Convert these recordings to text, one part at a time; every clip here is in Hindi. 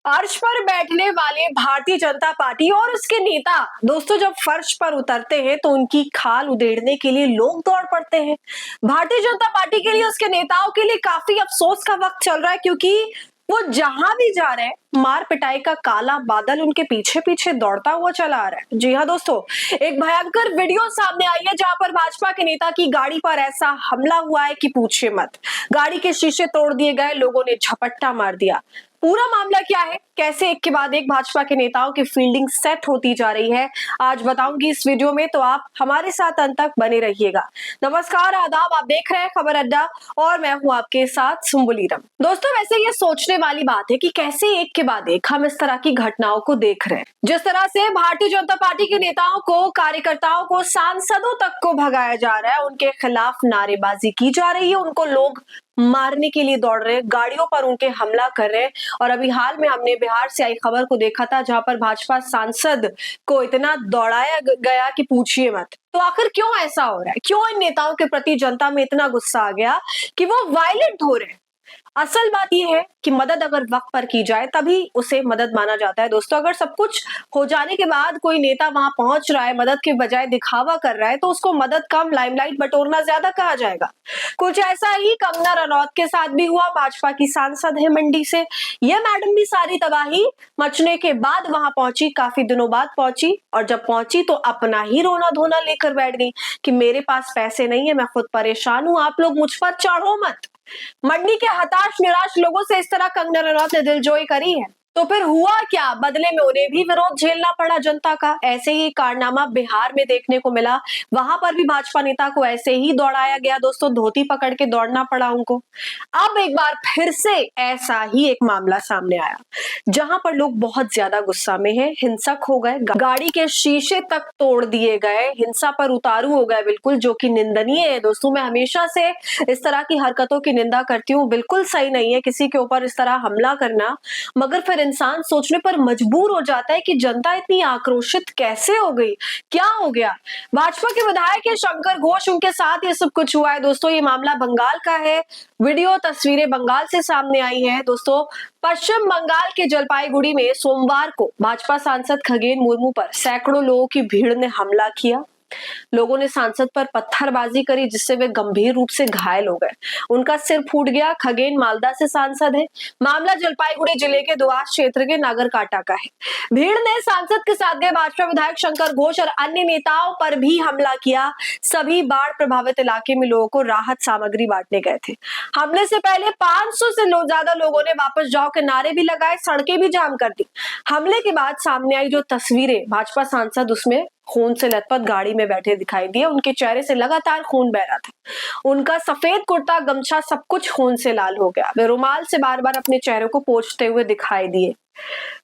अर्श पर बैठने वाले भारतीय जनता पार्टी और उसके नेता दोस्तों जब फर्श पर उतरते हैं तो उनकी खाल उधेड़ने के लिए लोग दौड़ पड़ते हैं। भारतीय जनता पार्टी के लिए, उसके नेताओं के लिए काफी अफसोस का वक्त चल रहा है, क्योंकि वो जहां भी जा रहे हैं मार पिटाई का काला बादल उनके पीछे पीछे दौड़ता हुआ चला आ रहा है। जी हाँ दोस्तों, एक भयंकर वीडियो सामने आई है जहां पर भाजपा के नेता की गाड़ी पर ऐसा हमला हुआ है कि पूछिए मत। गाड़ी के शीशे तोड़ दिए गए, लोगों ने झपट्टा मार दिया। पूरा मामला क्या है, कैसे एक के बाद एक भाजपा के नेताओं की फील्डिंग सेट होती जा रही है, आज बताऊंगी इस वीडियो में, तो आप हमारे साथ अंत तक बने रहिएगा। नमस्कार, आदाब, आप देख रहे हैं खबर अड्डा और मैं हूं आपके साथ सुम्बुलीरम। दोस्तों, वैसे ये सोचने वाली बात है कि कैसे एक के बाद एक हम इस तरह की घटनाओं को देख रहे हैं। जिस तरह से भारतीय जनता पार्टी के नेताओं को, कार्यकर्ताओं को, सांसदों तक को भगाया जा रहा है, उनके खिलाफ नारेबाजी की जा रही है, उनको लोग मारने के लिए दौड़ रहे हैं, गाड़ियों पर उनके हमला कर रहे हैं। और अभी हाल में हमने बिहार से आई खबर को देखा था जहां पर भाजपा सांसद को इतना दौड़ाया गया कि पूछिए मत। तो आखिर क्यों ऐसा हो रहा है, क्यों इन नेताओं के प्रति जनता में इतना गुस्सा आ गया कि वो वायलेंट हो रहे हैं? असल बात यह है कि मदद अगर वक्त पर की जाए तभी उसे मदद माना जाता है। दोस्तों, अगर सब कुछ हो जाने के बाद कोई नेता वहां पहुंच रहा है, मदद के बजाय दिखावा कर रहा है, तो उसको मदद कम, लाइमलाइट बटोरना ज्यादा कहा जाएगा। कुछ ऐसा ही कंगना रनौत के साथ भी हुआ। भाजपा की सांसद है मंडी से, यह मैडम भी सारी तबाही मचने के बाद वहां पहुंची, काफी दिनों बाद पहुंची, और जब पहुंची तो अपना ही रोना धोना लेकर बैठ गई कि मेरे पास पैसे नहीं है, मैं खुद परेशान हूं, आप लोग मुझ पर चढ़ो मत। मंडी के हताश निराश लोगों से इस तरह कंगना रनौत ने दिलजोई करी है। तो फिर हुआ क्या, बदले में उन्हें भी विरोध झेलना पड़ा जनता का। ऐसे ही कारनामा बिहार में देखने को मिला, वहां पर भी भाजपा नेता को ऐसे ही दौड़ाया गया। दोस्तों, धोती पकड़ के दौड़ना पड़ा उनको। अब एक बार फिर से ऐसा ही एक मामला सामने आया जहां पर लोग बहुत ज्यादा गुस्सा में हैं, हिंसक हो गए, गाड़ी के शीशे तक तोड़ दिए गए, हिंसा पर उतारू हो गए बिल्कुल, जो कि निंदनीय है। दोस्तों, मैं हमेशा से इस तरह की हरकतों की निंदा करती हूँ, बिल्कुल सही नहीं है किसी के ऊपर इस तरह हमला करना। मगर फिर इंसान सोचने पर मजबूर हो जाता है कि जनता इतनी आक्रोशित कैसे हो गई, क्या हो गया। भाजपा के विधायक है शंकर घोष, उनके साथ ये सब कुछ हुआ है। दोस्तों, ये मामला बंगाल का है, वीडियो तस्वीरें बंगाल से सामने आई है। दोस्तों, पश्चिम बंगाल के जलपाईगुड़ी में सोमवार को भाजपा सांसद खगेन मुर्मू पर सैकड़ों लोगों की भीड़ ने हमला किया। लोगों ने सांसद पर पत्थरबाजी करी, जिससे वे गंभीर रूप से घायल हो गए, उनका सिर फूट गया। खगेन मालदा से सांसद है। मामला जलपाईगुड़ी जिले के दुआस क्षेत्र के नागरकाटा का है। भीड़ ने सांसद के साथ गए भाजपा विधायक शंकर घोष और अन्य नेताओं पर भी हमला किया। सभी बाढ़ प्रभावित इलाके में लोगों को राहत सामग्री बांटने गए थे। हमले से पहले 500 से ज्यादा लोगों ने वापस जाओ के नारे भी लगाए, सड़कें भी जाम कर दी। हमले के बाद सामने आई जो तस्वीरें, भाजपा सांसद उसमें खून से लथपथ गाड़ी में बैठे दिखाई दिए, उनके चेहरे से लगातार खून बह रहा था, उनका सफेद कुर्ता गमछा सब कुछ खून से लाल हो गया, वे रुमाल से बार बार अपने चेहरे को पोंछते हुए दिखाई दिए।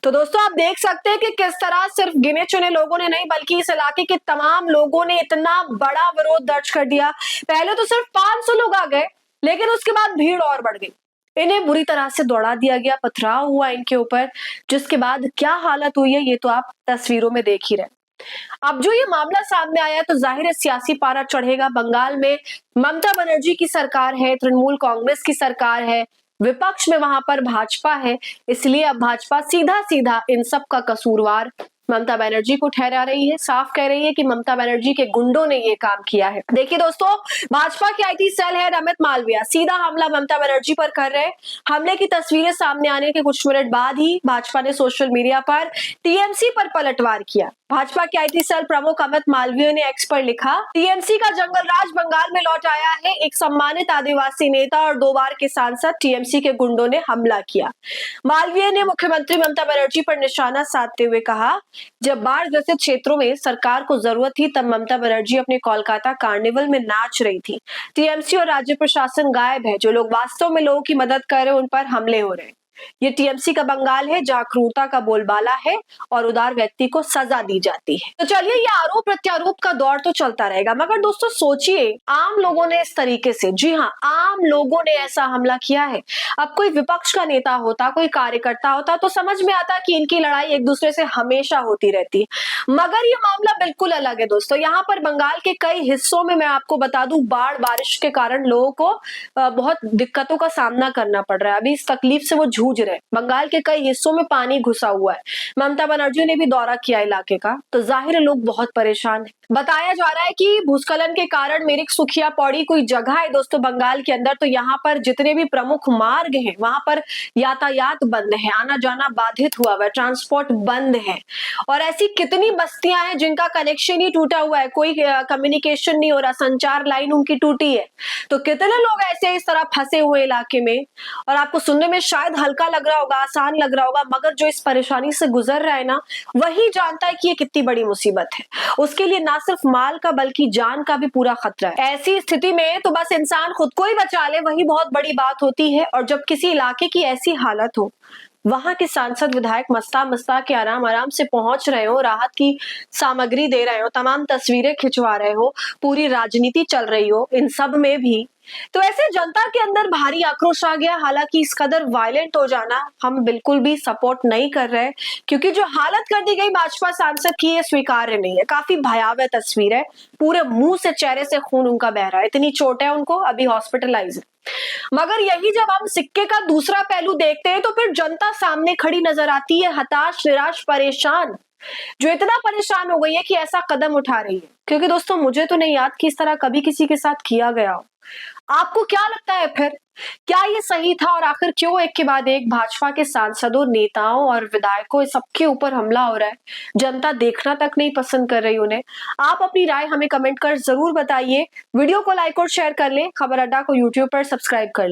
तो दोस्तों, आप देख सकते हैं कि किस तरह सिर्फ गिने चुने लोगों ने नहीं बल्कि इस इलाके के तमाम लोगों ने इतना बड़ा विरोध दर्ज कर दिया। पहले तो सिर्फ 500 लोग आ गए, लेकिन उसके बाद भीड़ और बढ़ गई, इन्हें बुरी तरह से दौड़ा दिया गया, पथराव हुआ इनके ऊपर, जिसके बाद क्या हालत हुई है ये तो आप तस्वीरों में देख ही रहे। अब जो ये मामला सामने आया तो जाहिर है सियासी पारा चढ़ेगा। बंगाल में ममता बनर्जी की सरकार है, तृणमूल कांग्रेस की सरकार है, विपक्ष में वहां पर भाजपा है, इसलिए अब भाजपा सीधा सीधा इन सब का कसूरवार ममता बनर्जी को ठहरा रही है, साफ कह रही है कि ममता बनर्जी के गुंडों ने ये काम किया है। देखिए दोस्तों, भाजपा के IT cell head Amit Malviya सीधा हमला ममता बनर्जी पर कर रहे हैं। हमले की तस्वीरें सामने आने के कुछ मिनट बाद ही भाजपा ने सोशल मीडिया पर टीएमसी पर पलटवार किया। भाजपा के आईटी सेल प्रमुख अमित मालवीय ने एक्स पर लिखा, टीएमसी का जंगल राज बंगाल में लौट आया है, एक सम्मानित आदिवासी नेता और 2 बार के सांसद टीएमसी के गुंडों ने हमला किया। मालवीय ने मुख्यमंत्री ममता बनर्जी पर निशाना साधते हुए कहा, जब बाढ़ ग्रसित क्षेत्रों में सरकार को जरूरत थी तब ममता बनर्जी अपने कोलकाता कार्निवल में नाच रही थी। टीएमसी और राज्य प्रशासन गायब है, जो लोग वास्तव में लोगों की मदद कर रहे हैं उन पर हमले हो रहे हैं। ये टीएमसी का बंगाल है जहां क्रूरता का बोलबाला है और उदार व्यक्ति को सजा दी जाती है। तो चलिए, ये आरोप प्रत्यारोप का दौर तो चलता रहेगा, मगर दोस्तों सोचिए, आम लोगों ने इस तरीके से, जी हाँ, आम लोगों ने ऐसा हमला किया है। अब कोई विपक्ष का नेता होता, कोई कार्यकर्ता होता तो समझ में आता कि इनकी लड़ाई एक दूसरे से हमेशा होती रहती है, मगर ये मामला बिल्कुल अलग है। दोस्तों, यहाँ पर बंगाल के कई हिस्सों में मैं आपको बता दूं, बाढ़ बारिश के कारण लोगों को बहुत दिक्कतों का सामना करना पड़ रहा है। अभी इस तकलीफ से वो झूठ जूझ रहे हैं। बंगाल के कई हिस्सों में पानी घुसा हुआ है। ममता बनर्जी ने भी दौरा किया इलाके का, तो जाहिर है लोग बहुत परेशान हैं। बताया जा रहा है कि भूस्खलन के कारण मिरिक सुखिया पौड़ी कोई जगह है दोस्तों बंगाल के अंदर, तो यहाँ पर जितने भी प्रमुख मार्ग हैं वहां पर यातायात बंद है, आना जाना बाधित हुआ है, ट्रांसपोर्ट बंद है। और ऐसी कितनी बस्तियां हैं जिनका कनेक्शन ही टूटा हुआ है, कोई कम्युनिकेशन नहीं हो रहा, संचार लाइन उनकी टूटी है। तो कितने लोग ऐसे इस तरह फंसे हुए इलाके में। और आपको सुनने में शायद हल्का लग रहा होगा, आसान लग रहा होगा, मगर जो इस परेशानी से गुजर रहा है ना, वही जानता है कि ये कितनी बड़ी मुसीबत है। उसके लिए ना सिर्फ माल का बल्कि जान का भी पूरा खतरा है। ऐसी स्थिति में तो बस इंसान खुद को ही बचा ले, वही बहुत बड़ी बात होती है। और जब किसी इलाके की ऐसी हालत हो, वहां के सांसद विधायक मस्ता के आराम से पहुंच रहे हो, राहत की सामग्री दे रहे हो, तमाम तस्वीरें खिंचवा रहे हो, पूरी राजनीति चल रही हो, इन सब में भी तो ऐसे जनता के अंदर भारी आक्रोश आ गया। हालांकि इस कदर वायलेंट हो जाना हम बिल्कुल भी सपोर्ट नहीं कर रहे, क्योंकि जो हालत कर दी गई भाजपा सांसद की ये स्वीकार्य नहीं है। काफी भयावह तस्वीर है, पूरे मुंह से चेहरे से खून उनका बह रहा है, इतनी चोट है उनको, अभी हॉस्पिटलाइज है। मगर यही जब हम सिक्के का दूसरा पहलू देखते हैं तो फिर जनता सामने खड़ी नजर आती है, हताश, निराश, परेशान, जो इतना परेशान हो गई है कि ऐसा कदम उठा रही है। क्योंकि दोस्तों मुझे तो नहीं याद कि इस तरह कभी किसी के साथ किया गया हो। आपको क्या लगता है फिर, क्या ये सही था? और आखिर क्यों एक के बाद एक भाजपा के सांसदों, नेताओं और विधायकों सबके ऊपर हमला हो रहा है? जनता देखना तक नहीं पसंद कर रही उन्हें। आप अपनी राय हमें कमेंट कर जरूर बताइए। वीडियो को लाइक और शेयर कर लें। खबर अड्डा को यूट्यूब पर सब्सक्राइब कर लें।